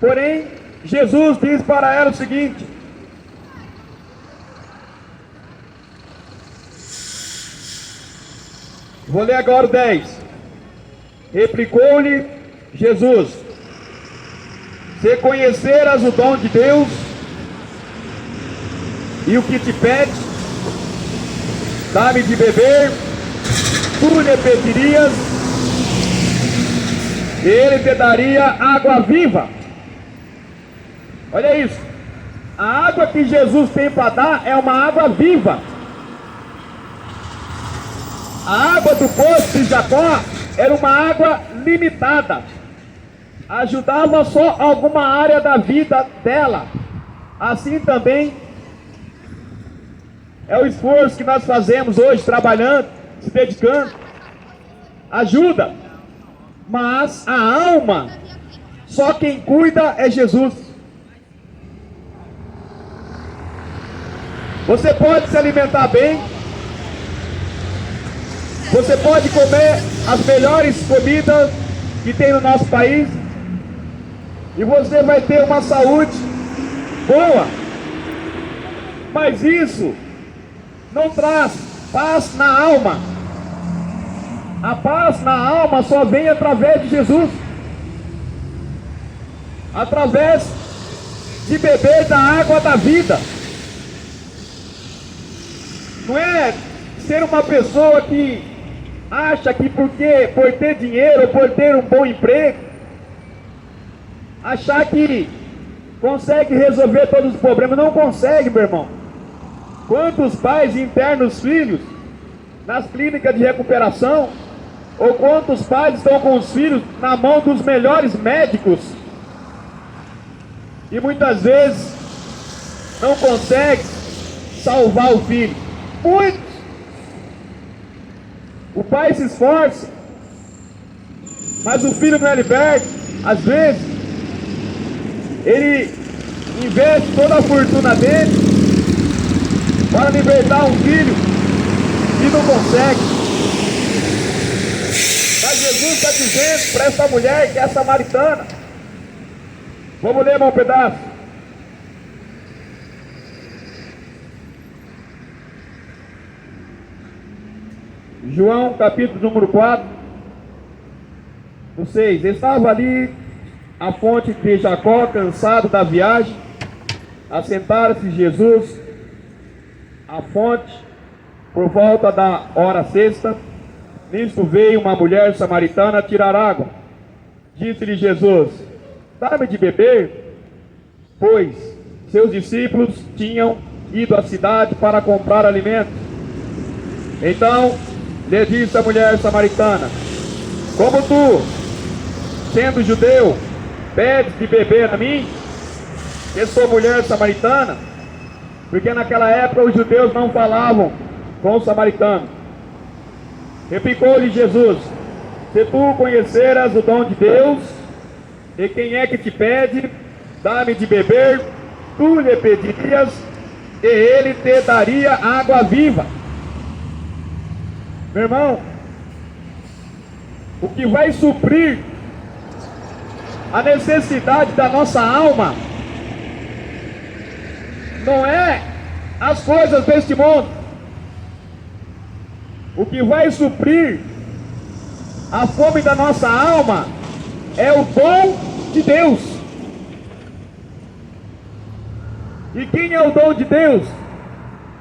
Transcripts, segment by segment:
Porém, Jesus diz para ela o seguinte: vou ler agora o 10. Replicou-lhe Jesus: se conheceras o dom de Deus e o que te pede, dá-me de beber, tu lhe pedirias, e ele te daria água viva. Olha isso, a água que Jesus tem para dar é uma água viva. A água do poço de Jacó era uma água limitada, ajudava só alguma área da vida dela. Assim também é o esforço que nós fazemos hoje, trabalhando, se dedicando, ajuda, mas a alma, só quem cuida é Jesus. Você pode se alimentar bem, você pode comer as melhores comidas que tem no nosso país, e você vai ter uma saúde boa, mas isso não traz paz na alma. A paz na alma só vem através de Jesus, através de beber da água da vida. Não é ser uma pessoa que acha que por ter dinheiro ou por ter um bom emprego, achar que consegue resolver todos os problemas. Não consegue, meu irmão. Quantos pais internam os filhos nas clínicas de recuperação, ou quantos pais estão com os filhos na mão dos melhores médicos e muitas vezes não consegue salvar o filho. Muitos. O pai se esforça, mas o filho não é liberto. Às vezes ele investe toda a fortuna dele para libertar um filho e não consegue. Mas Jesus está dizendo para essa mulher que é samaritana. Vamos ler mais um pedaço. João capítulo número 4, o 6. Estava ali a fonte de Jacó, cansado da viagem. Assentara-se Jesus à fonte por volta da hora sexta. Nisto veio uma mulher samaritana tirar água. Disse-lhe Jesus: dá-me de beber, pois seus discípulos tinham ido à cidade para comprar alimento. Então lhe disse a mulher samaritana: como tu, sendo judeu, pedes de beber a mim, que sou mulher samaritana? Porque naquela época os judeus não falavam com os samaritanos. Replicou-lhe Jesus: se tu conheceras o dom de Deus, e quem é que te pede, dá-me de beber, tu lhe pedirias, e ele te daria água viva. Meu irmão, o que vai suprir a necessidade da nossa alma não é as coisas deste mundo. O que vai suprir a fome da nossa alma é o dom de Deus. E quem é o dom de Deus?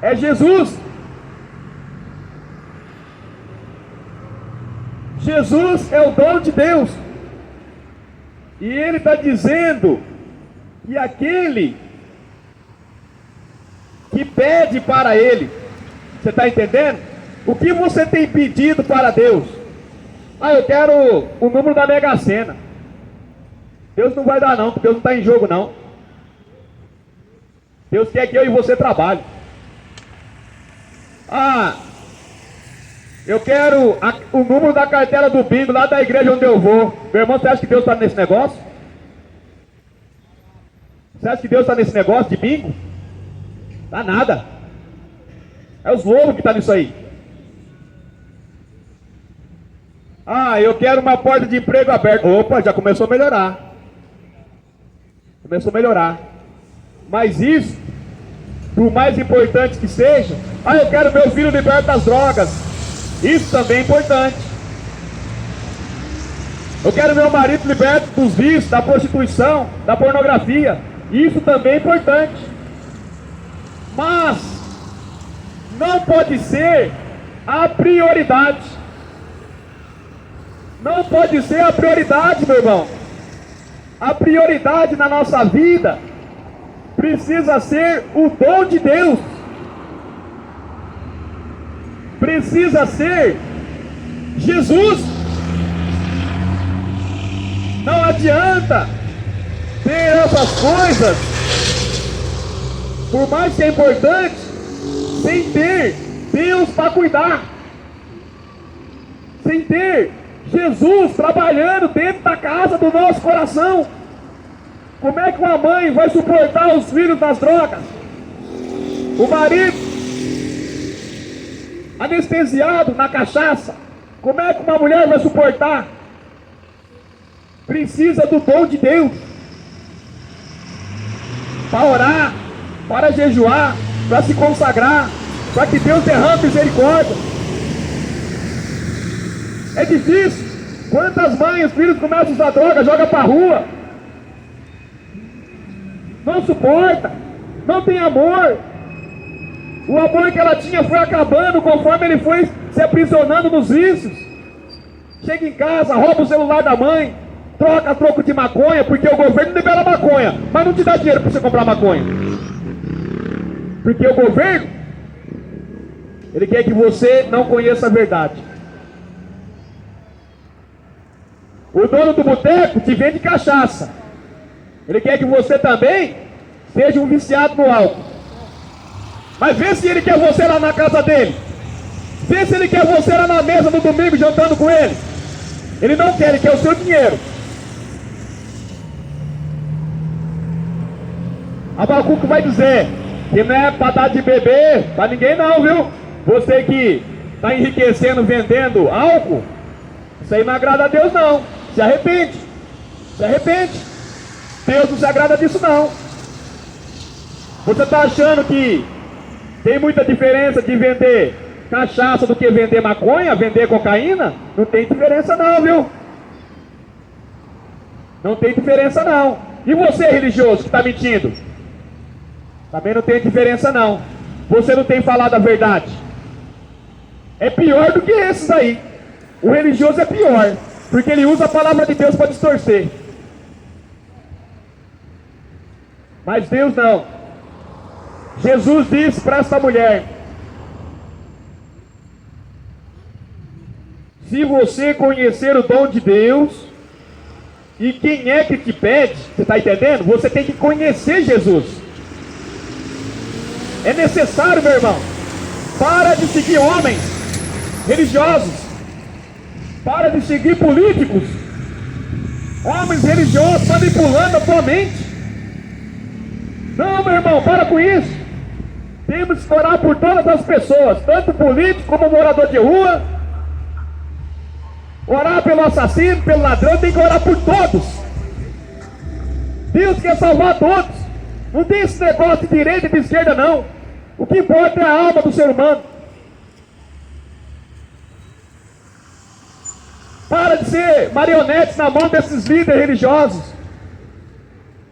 É Jesus. Jesus é o dom de Deus. E ele está dizendo que aquele que pede para ele, você está entendendo? O que você tem pedido para Deus? Ah, eu quero o número da Mega Sena. Deus não vai dar não, porque Deus não está em jogo não. Deus quer que eu e você trabalhe. Ah, eu quero o número da cartela do bingo lá da igreja onde eu vou. Meu irmão, você acha que Deus está nesse negócio? Você acha que Deus está nesse negócio de bingo? Tá nada. É os lobos que estão nisso aí. Ah, eu quero uma porta de emprego aberta. Opa, já começou a melhorar. Começou a melhorar. Mas isso, por mais importante que seja, eu quero meu filho liberto das drogas. Isso também é importante. Eu quero meu marido liberto dos vícios, da prostituição, da pornografia. Isso também é importante. Mas não pode ser a prioridade. Não pode ser a prioridade, meu irmão. A prioridade na nossa vida precisa ser o dom de Deus. Precisa ser Jesus. Não adianta ter essas coisas, por mais que é importante, sem ter Deus para cuidar, sem ter Jesus trabalhando dentro da casa do nosso coração. Como é que uma mãe vai suportar os filhos nas drogas? O marido anestesiado na cachaça. Como é que uma mulher vai suportar? Precisa do dom de Deus para orar, para jejuar, para se consagrar, para que Deus derrame misericórdia. É difícil. Quantas mães, os filhos começam a usar droga, joga para a rua, não suporta, não tem amor. O amor que ela tinha foi acabando conforme ele foi se aprisionando nos vícios. Chega em casa, rouba o celular da mãe, troca troco de maconha, porque o governo libera maconha, mas não te dá dinheiro para você comprar maconha. Porque o governo, ele quer que você não conheça a verdade. O dono do boteco te vende cachaça. Ele quer que você também seja um viciado no álcool. Mas vê se ele quer você lá na casa dele. Vê se ele quer você lá na mesa no domingo jantando com ele. Ele não quer, ele quer o seu dinheiro. Abacuque vai dizer que não é para dar de beber para ninguém não, viu? Você que está enriquecendo vendendo álcool, isso aí não agrada a Deus não. Se arrepende. Se arrepende. Deus não se agrada disso não. Você está achando que tem muita diferença de vender cachaça do que vender maconha, vender cocaína? Não tem diferença não, viu? Não tem diferença não. E você, religioso, que está mentindo? Também não tem diferença não. Você não tem falado a verdade. É pior do que esses aí. O religioso é pior, porque ele usa a palavra de Deus para distorcer. Mas Deus não. Jesus disse para esta mulher: se você conhecer o dom de Deus, e quem é que te pede, você está entendendo? Você tem que conhecer Jesus. É necessário, meu irmão. Para de seguir homens religiosos. Para de seguir políticos. Homens religiosos manipulando a tua mente. Não, meu irmão, para com isso. Temos que orar por todas as pessoas, tanto político como morador de rua. Orar pelo assassino, pelo ladrão, tem que orar por todos. Deus quer salvar todos. Não tem esse negócio de direita e de esquerda não. O que importa é a alma do ser humano. Para de ser marionetes na mão desses líderes religiosos.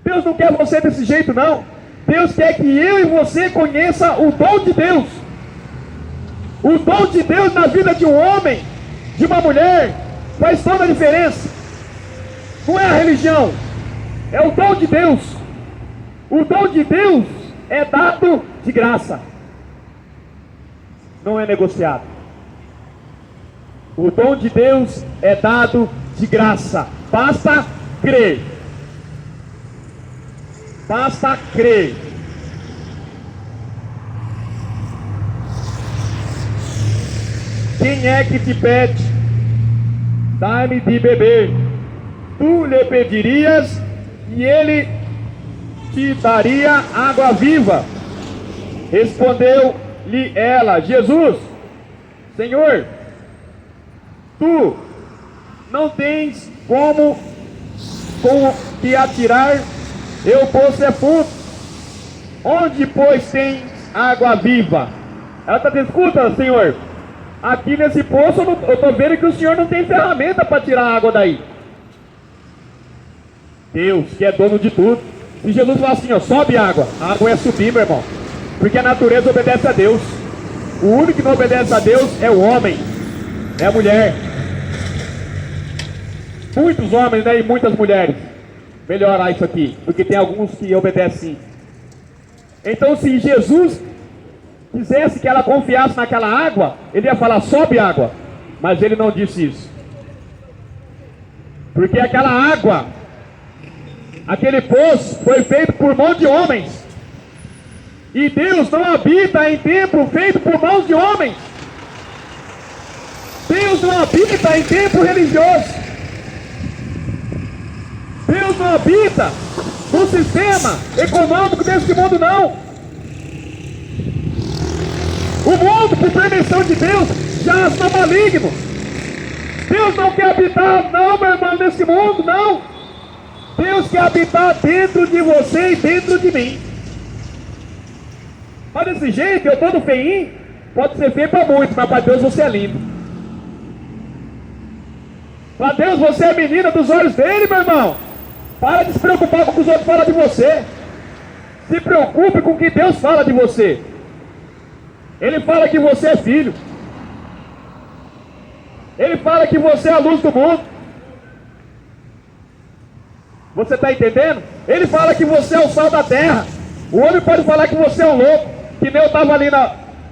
Deus não quer você desse jeito não. Deus quer que eu e você conheça o dom de Deus. O dom de Deus na vida de um homem, de uma mulher, faz toda a diferença. Não é a religião, é o dom de Deus. O dom de Deus é dado de graça, não é negociado. O dom de Deus é dado de graça, basta crer. Basta crer. Quem é que te pede? Dá-me de beber. Tu lhe pedirias e ele te daria água viva. Respondeu-lhe ela: Jesus, Senhor, tu não tens como que atirar E o poço é fundo. Onde, pois, tem água viva? Ela está dizendo, escuta, Senhor, aqui nesse poço eu estou vendo que o Senhor não tem ferramenta para tirar a água daí. Deus, que é dono de tudo. Se Jesus falar assim, ó, sobe água, a água é subir, meu irmão. Porque a natureza obedece a Deus. O único que não obedece a Deus é o homem, é a mulher. Muitos homens, né, e muitas mulheres. Melhorar isso aqui, porque tem alguns que obedecem sim. Então, se Jesus quisesse que ela confiasse naquela água, ele ia falar, sobe água. Mas ele não disse isso. Porque aquela água, aquele poço, foi feito por mão de homens. E Deus não habita em templo feito por mãos de homens. Deus não habita em templo religioso. Deus não habita no sistema econômico desse mundo, não. O mundo, por permissão de Deus, já está maligno. Deus não quer habitar, não, meu irmão, nesse mundo, não. Deus quer habitar dentro de você e dentro de mim. Mas desse jeito, eu todo feinho, pode ser feio para muitos, mas para Deus você é lindo. Para Deus você é menina dos olhos dele, meu irmão. Para de se preocupar com o que os outros falam de você. Se preocupe com o que Deus fala de você. Ele fala que você é filho. Ele fala que você é a luz do mundo. Você está entendendo? Ele fala que você é o sal da terra. O homem pode falar que você é um louco. Que nem eu estava ali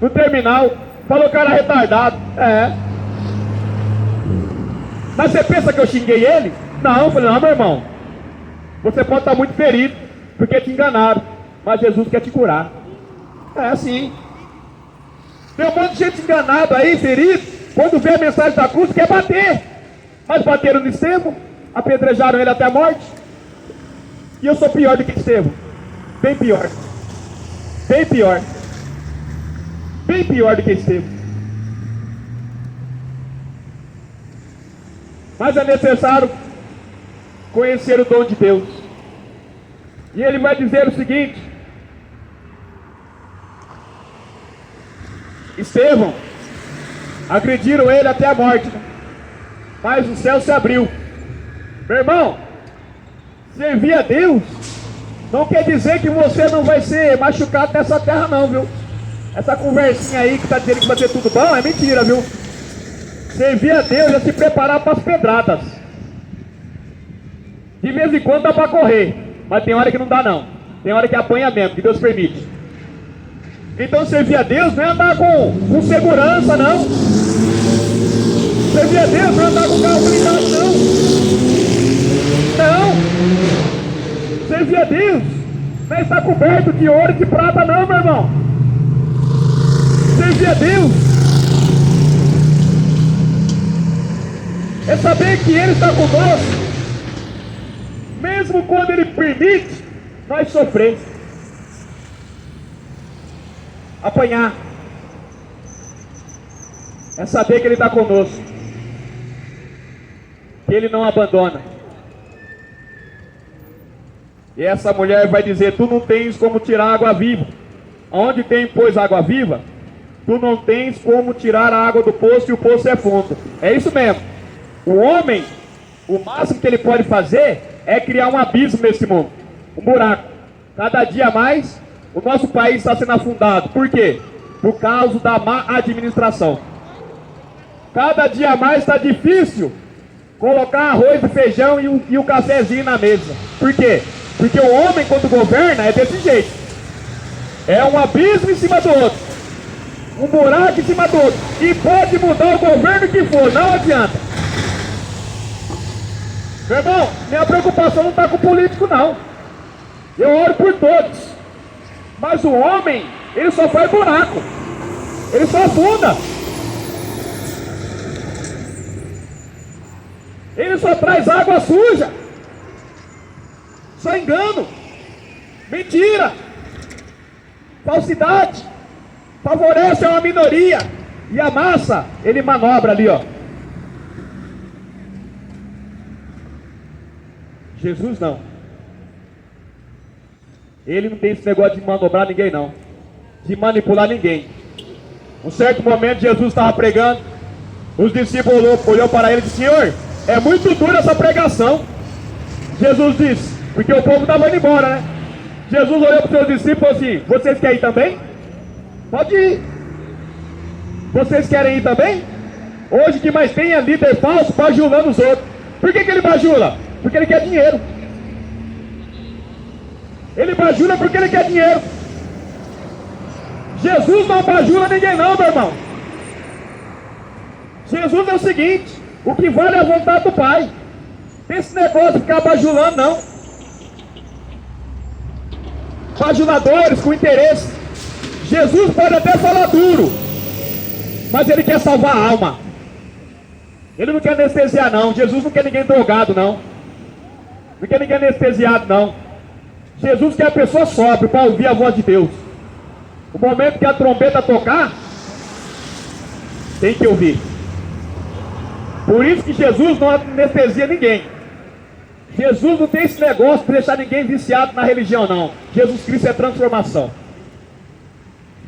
no terminal. Falou que eu era retardado. É. Mas você pensa que eu xinguei ele? Não, eu falei, não, meu irmão. Você pode estar muito ferido, porque te enganaram. Mas Jesus quer te curar. É assim. Tem um monte de gente enganado aí, ferido. Quando vê a mensagem da cruz, quer bater. Mas bateram no Estevão, apedrejaram ele até a morte. E eu sou pior do que Estevão. Bem pior. Bem pior. Bem pior do que Estevão. Mas é necessário conhecer o dom de Deus. E ele vai dizer o seguinte: Estevão, agrediram ele até a morte, mas o céu se abriu. Meu irmão, servir a Deus não quer dizer que você não vai ser machucado nessa terra não, viu? Essa conversinha aí que está dizendo que vai ser tudo bom é mentira, viu? Servir a Deus é se preparar para as pedradas. De vez em quando dá para correr, mas tem hora que não dá não. Tem hora que apanha mesmo, que Deus permite. Então servir a Deus não é andar com segurança, não. Servir a Deus não é andar com carro blindado, não. Não. Servir a Deus não é estar coberto de ouro e de prata, não, meu irmão. Servir a Deus é saber que Ele está conosco, mesmo quando Ele permite nós sofrer, apanhar. É saber que Ele está conosco, que Ele não abandona. E essa mulher vai dizer: tu não tens como tirar água viva. Onde tem, pois, água viva, tu não tens como tirar a água do poço, e o poço é fundo. É isso mesmo. O homem, o máximo que ele pode fazer é criar um abismo nesse mundo, um buraco. Cada dia mais, o nosso país está sendo afundado. Por quê? Por causa da má administração. Cada dia mais está difícil colocar arroz e feijão e o cafezinho na mesa. Por quê? Porque o homem, quando governa, é desse jeito. É um abismo em cima do outro, um buraco em cima do outro. E pode mudar o governo que for, não adianta. Meu irmão, minha preocupação não está com o político, não. Eu oro por todos. Mas o homem, ele só faz buraco. Ele só afunda. Ele só traz água suja. Só engano. Mentira. Falsidade. Favorece a uma minoria. E a massa, ele manobra ali, ó. Jesus não. Ele não tem esse negócio de manobrar ninguém não, de manipular ninguém. Um certo momento Jesus estava pregando, os discípulos olhou para ele e disse: Senhor, é muito dura essa pregação. Jesus disse, porque o povo estava indo embora, né? Jesus olhou para os seus discípulos e falou assim: vocês querem ir também? Pode ir. Vocês querem ir também? Hoje que mais tem é líder falso bajulando os outros. Por que ele bajula? Porque ele quer dinheiro. Ele bajula porque ele quer dinheiro. Jesus não bajula ninguém não, meu irmão. Jesus é o seguinte: o que vale é a vontade do Pai. Tem esse negócio de ficar bajulando não. Bajuladores com interesse. Jesus pode até falar duro, mas ele quer salvar a alma. Ele não quer anestesiar não. Jesus não quer ninguém drogado não. Não quer ninguém anestesiado não. Jesus quer a pessoa sóbria para ouvir a voz de Deus. O momento que a trombeta tocar, tem que ouvir. Por isso que Jesus não anestesia ninguém. Jesus não tem esse negócio de deixar ninguém viciado na religião não. Jesus Cristo é transformação.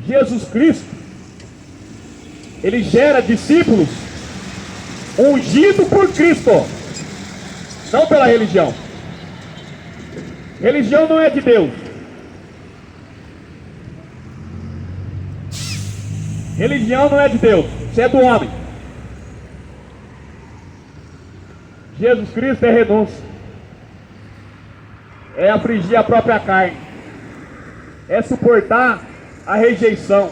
Jesus Cristo, ele gera discípulos ungidos por Cristo, não pela religião. Religião não é de Deus. Religião não é de Deus, isso é do homem. Jesus Cristo é renúncia, é afligir a própria carne, é suportar a rejeição.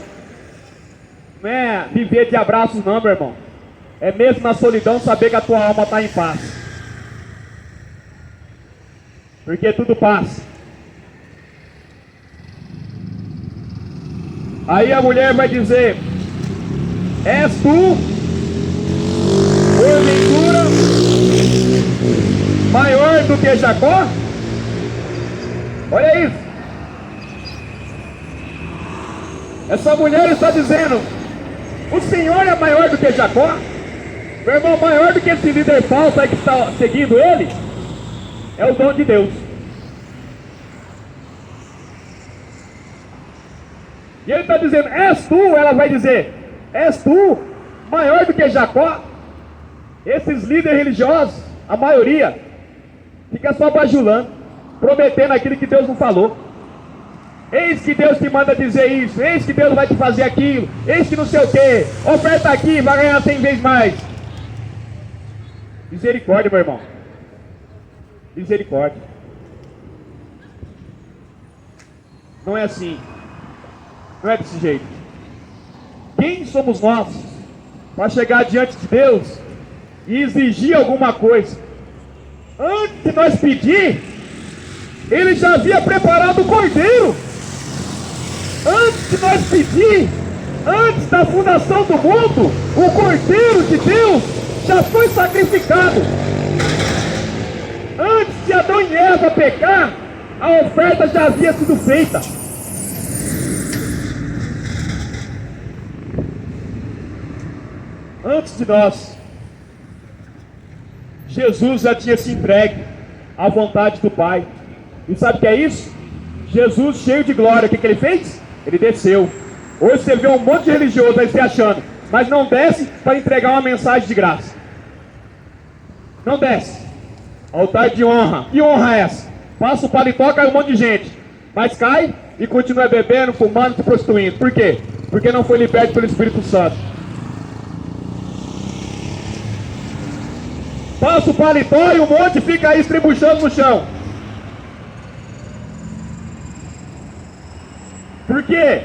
Não é viver de abraços não, meu irmão. É mesmo na solidão saber que a tua alma está em paz. Porque tudo passa. Aí a mulher vai dizer: és tu, porventura, maior do que Jacó? Olha isso. Essa mulher está dizendo: o Senhor é maior do que Jacó? Meu irmão, maior do que esse líder falso aí que está seguindo ele, é o dom de Deus. E ele está dizendo: és tu? Ela vai dizer: és tu maior do que Jacó? Esses líderes religiosos, a maioria, fica só bajulando, prometendo aquilo que Deus não falou. Eis que Deus te manda dizer isso, eis que Deus vai te fazer aquilo, eis que não sei o que, oferta aqui, vai ganhar 100 vezes mais. Misericórdia, meu irmão. Misericórdia. Não é assim. Não é desse jeito. Quem somos nós para chegar diante de Deus e exigir alguma coisa? Antes de nós pedir, Ele já havia preparado o cordeiro. Antes de nós pedir, antes da fundação do mundo, o cordeiro de Deus já foi sacrificado. Antes de Adão e Eva pecar, a oferta já havia sido feita. Antes de nós, Jesus já tinha se entregue à vontade do Pai. E sabe o que é isso? Jesus, cheio de glória, o que ele fez? Ele desceu. Hoje você vê um monte de religioso aí se achando, mas não desce para entregar uma mensagem de graça. Não desce. Altar de honra. Que honra é essa? Passa o paletó, cai um monte de gente, mas cai e continua bebendo, fumando, se prostituindo. Por quê? Porque não foi liberto pelo Espírito Santo. Passa o paletó e um monte fica aí estribuchando no chão. Por quê?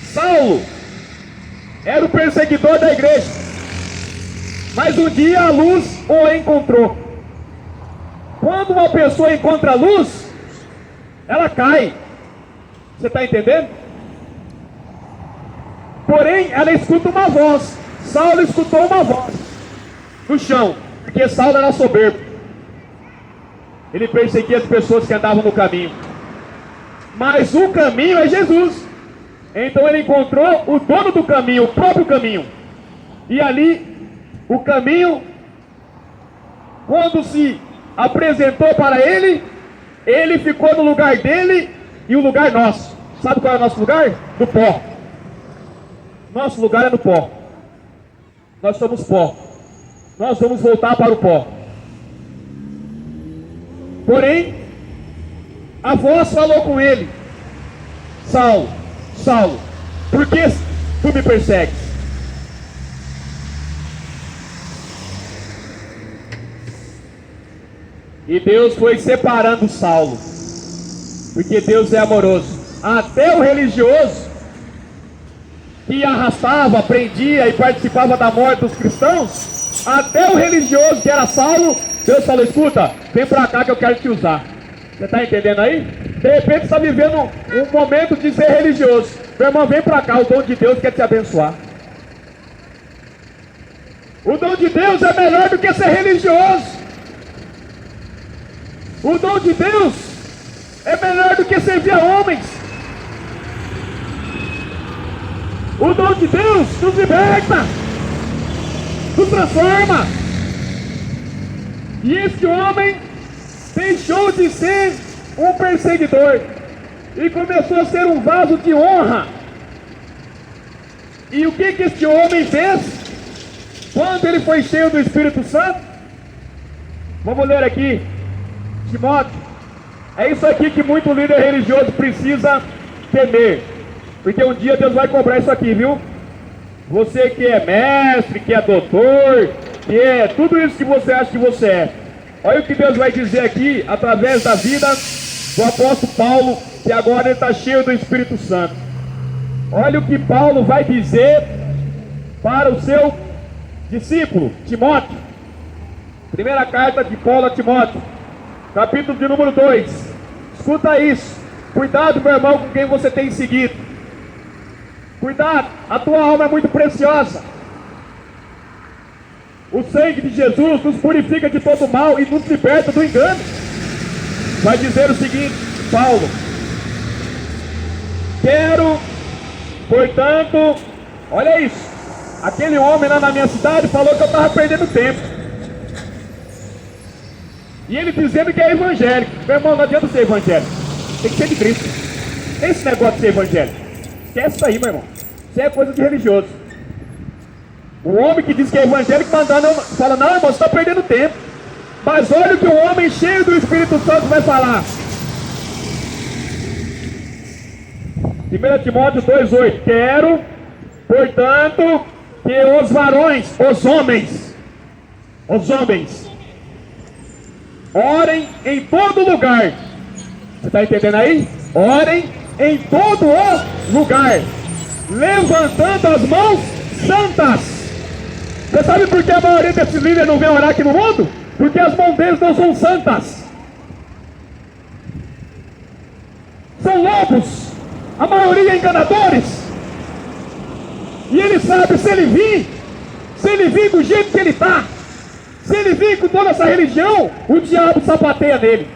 Saulo era o perseguidor da igreja, mas um dia a luz o encontrou. Quando uma pessoa encontra a luz, ela cai. Você está entendendo? Porém, ela escuta uma voz. Saulo escutou uma voz no chão, porque Saulo era soberbo. Ele perseguia as pessoas que andavam no caminho. Mas o caminho é Jesus. Então ele encontrou o dono do caminho, o próprio caminho. E ali, o caminho, quando se apresentou para ele, Ele ficou no lugar dele e o lugar nosso. Sabe qual é o nosso lugar? No pó. Nosso lugar é no pó. Nós somos pó. Nós vamos voltar para o pó. Porém, a voz falou com ele: Saulo, Saulo, por que tu me persegues? E Deus foi separando Saulo, porque Deus é amoroso. Até o religioso que arrastava, prendia e participava da morte dos cristãos, até o religioso que era Saulo, Deus falou: escuta, vem pra cá que eu quero te usar. Você está entendendo aí? De repente você está vivendo um momento de ser religioso. Meu irmão, vem pra cá, o dom de Deus quer te abençoar. O dom de Deus é melhor do que ser religioso. O dom de Deus é melhor do que servir a homens. O dom de Deus nos liberta, nos transforma. E esse homem deixou de ser um perseguidor e começou a ser um vaso de honra. E o que este homem fez quando ele foi cheio do Espírito Santo? Vamos ler aqui, Timóteo. É isso aqui que muito líder religioso precisa temer, porque um dia Deus vai cobrar isso aqui, viu? Você que é mestre, que é doutor, que é tudo isso que você acha que você é. Olha o que Deus vai dizer aqui, através da vida do apóstolo Paulo, que agora ele está cheio do Espírito Santo. Olha o que Paulo vai dizer para o seu discípulo, Timóteo. Primeira carta de Paulo a Timóteo, capítulo de número 2. Escuta isso. Cuidado, meu irmão, com quem você tem seguido. Cuidado, a tua alma é muito preciosa. O sangue de Jesus nos purifica de todo mal e nos liberta do engano. Vai dizer o seguinte, Paulo: quero, portanto, olha isso. Aquele homem lá na minha cidade falou que eu estava perdendo tempo. E ele dizendo que é evangélico. Meu irmão, não adianta ser evangélico. Tem que ser de Cristo. Tem esse negócio de ser evangélico. Esquece isso aí, meu irmão. Isso é coisa de religioso. O homem que diz que é evangélico fala: não, irmão, você está perdendo tempo. Mas olha o que o homem cheio do Espírito Santo vai falar. 1 Timóteo 2,8. Quero, portanto, que os varões, os homens, orem em todo lugar. Você está entendendo aí? Orem em todo o lugar, levantando as mãos santas. Você sabe por que a maioria desses líderes não vem orar aqui no mundo? Porque as mãos deles não são santas. São lobos, a maioria enganadores. E ele sabe, se ele vir do jeito que ele está, se ele vir com toda essa religião, o diabo sapateia nele.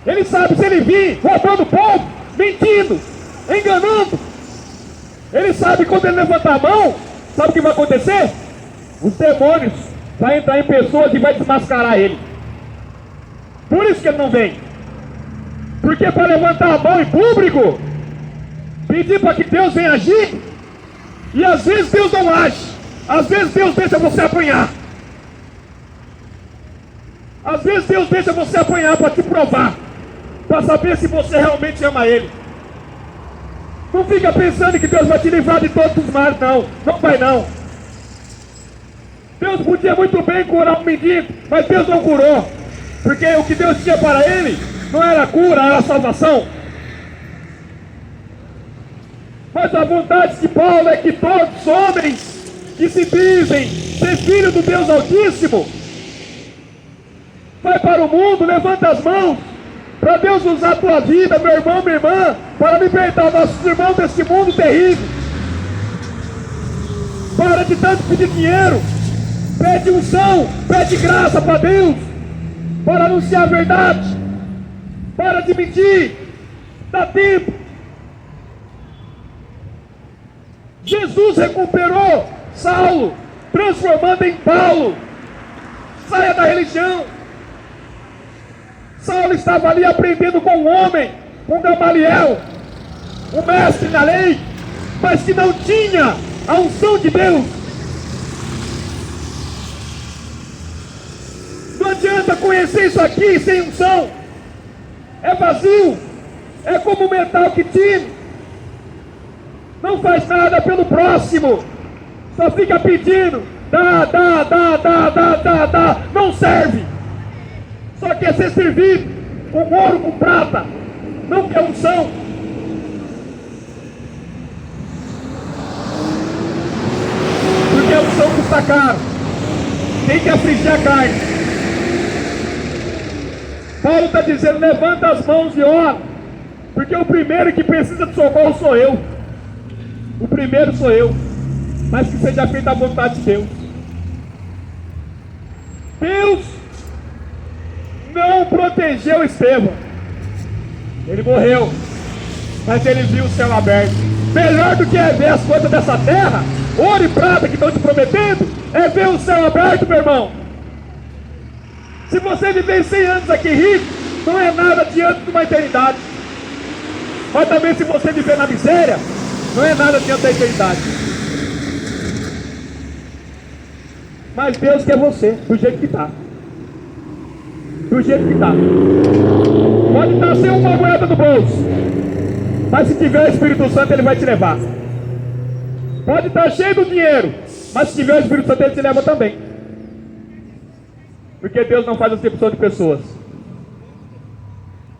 Ele sabe, se ele vir roubando o povo, mentindo, enganando, ele sabe, quando ele levantar a mão, sabe o que vai acontecer? Os demônios vão entrar em pessoas e vai desmascarar ele. Por isso que ele não vem. Porque para levantar a mão em público, pedir para que Deus venha agir, e às vezes Deus não age. Às vezes Deus deixa você apanhar. Às vezes Deus deixa você apanhar para te provar, para saber se você realmente ama Ele. Não fica pensando que Deus vai te livrar de todos os males, não. Não vai não. Deus podia muito bem curar um mendigo, mas Deus não curou. Porque o que Deus tinha para ele não era cura, era salvação. Mas a vontade de Paulo é que todos os homens que se dizem ser filho do Deus Altíssimo, vai para o mundo, levanta as mãos, para Deus usar a tua vida, meu irmão, minha irmã, para libertar nossos irmãos desse mundo terrível. Para de tanto pedir dinheiro, pede unção, pede graça para Deus, para anunciar a verdade, para de mentir, dá tempo. Jesus recuperou Saulo, transformando em Paulo. Saia da religião. Saulo estava ali aprendendo com um homem, com Gamaliel, um mestre na lei, mas que não tinha a unção de Deus. Não adianta conhecer isso aqui sem unção. É vazio. É como metal que tira. Não faz nada pelo próximo. Só fica pedindo. Dá. Não serve. Só quer ser servido com ouro, com prata. Não quer unção. Porque a unção custa caro. Tem que afligir a carne. Paulo está dizendo, levanta as mãos e ora. Porque o primeiro que precisa de socorro sou eu. O primeiro sou eu. Mas que seja feita a vontade de Deus. Deus não protegeu Estevão. Ele morreu. Mas ele viu o céu aberto. Melhor do que é ver as coisas dessa terra, ouro e prata que estão te prometendo, é ver o céu aberto, meu irmão. Se você viver 100 anos aqui rico, não é nada diante de uma eternidade. Mas também se você viver na miséria, não é nada diante da eternidade. Mas Deus quer você, do jeito que está. Do jeito que está. Pode estar sem uma moeda no bolso, mas se tiver o Espírito Santo, Ele vai te levar. Pode estar cheio do dinheiro, mas se tiver o Espírito Santo, Ele te leva também. Porque Deus não faz acepção de pessoas.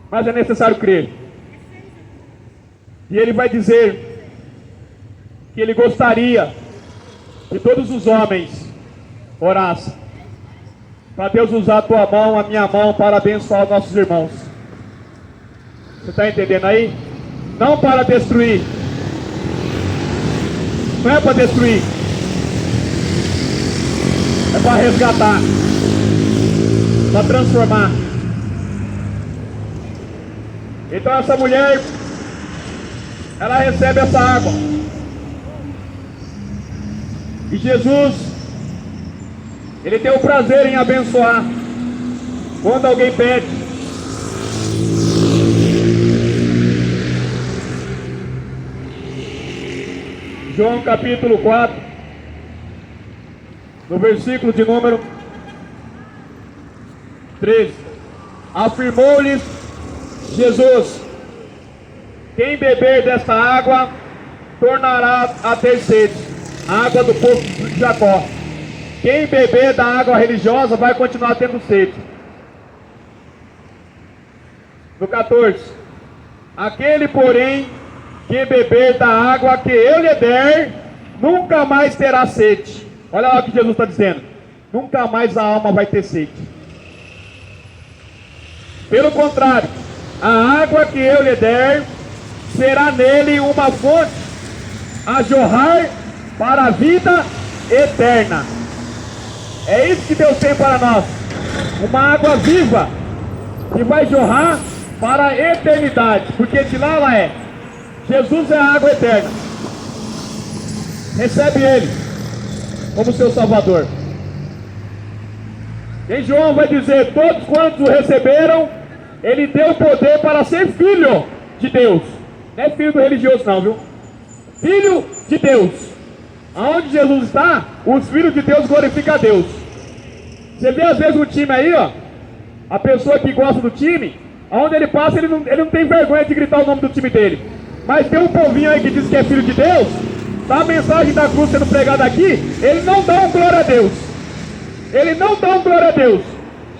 Mas é necessário crer. E Ele vai dizer que Ele gostaria que todos os homens orassem, para Deus usar a tua mão, a minha mão, para abençoar os nossos irmãos. Você está entendendo aí? Não para destruir. Não é para destruir. É para resgatar. Para transformar. Então essa mulher, ela recebe essa água. E Jesus, Ele tem o prazer em abençoar quando alguém pede. João capítulo 4, no versículo de número 13. Afirmou-lhes Jesus: quem beber desta água tornará a ter sede. A água do povo de Jacó. Quem beber da água religiosa vai continuar tendo sede. No 14. Aquele, porém, que beber da água que eu lhe der, nunca mais terá sede. Olha lá o que Jesus está dizendo. Nunca mais a alma vai ter sede. Pelo contrário, a água que eu lhe der será nele uma fonte a jorrar para a vida eterna. É isso que Deus tem para nós. Uma água viva que vai jorrar para a eternidade. Porque de lá ela é. Jesus é a água eterna. Recebe Ele como seu Salvador. Em João vai dizer: todos quantos o receberam, Ele deu poder para ser filho de Deus. Não é filho do religioso não, viu? Filho de Deus. Aonde Jesus está, os filhos de Deus glorificam a Deus. Você vê às vezes um time aí, ó, a pessoa que gosta do time, aonde ele passa, ele não tem vergonha de gritar o nome do time dele. Mas tem um povinho aí que diz que é filho de Deus, tá a mensagem da cruz sendo pregada aqui, ele não dá um glória a Deus. Ele não dá um glória a Deus.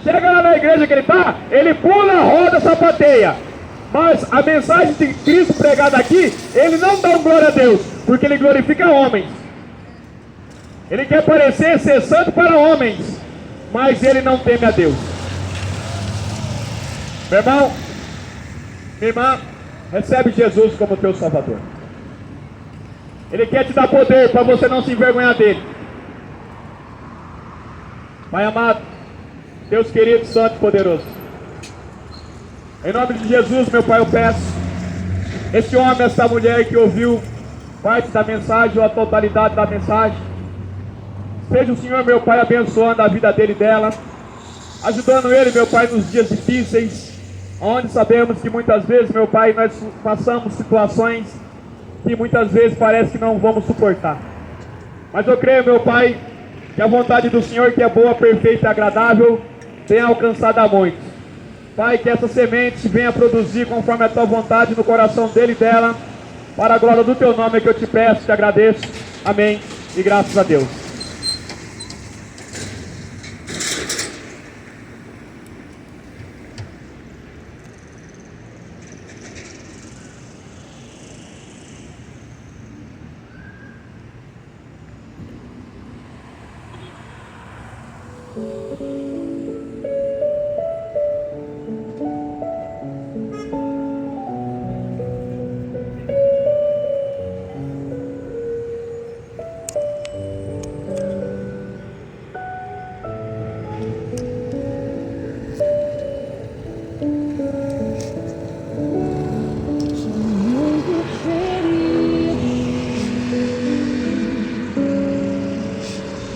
Chega lá na igreja que ele está, ele pula, roda, sapateia. Mas a mensagem de Cristo pregada aqui, ele não dá um glória a Deus, porque ele glorifica homens. Ele quer parecer ser santo para homens, mas ele não teme a Deus. Meu irmão, minha irmã, recebe Jesus como teu Salvador. Ele quer te dar poder para você não se envergonhar dele. Pai amado, Deus querido, santo e poderoso, em nome de Jesus, meu Pai, eu peço, esse homem, essa mulher que ouviu parte da mensagem ou a totalidade da mensagem, seja o Senhor, meu Pai, abençoando a vida dele e dela, ajudando ele, meu Pai, nos dias difíceis, onde sabemos que muitas vezes, meu Pai, nós passamos situações que muitas vezes parece que não vamos suportar. Mas eu creio, meu Pai, que a vontade do Senhor, que é boa, perfeita e agradável, tenha alcançado a muitos. Pai, que essa semente venha produzir conforme a Tua vontade no coração dele e dela, para a glória do Teu nome, é que eu te peço, te agradeço. Amém. E graças a Deus.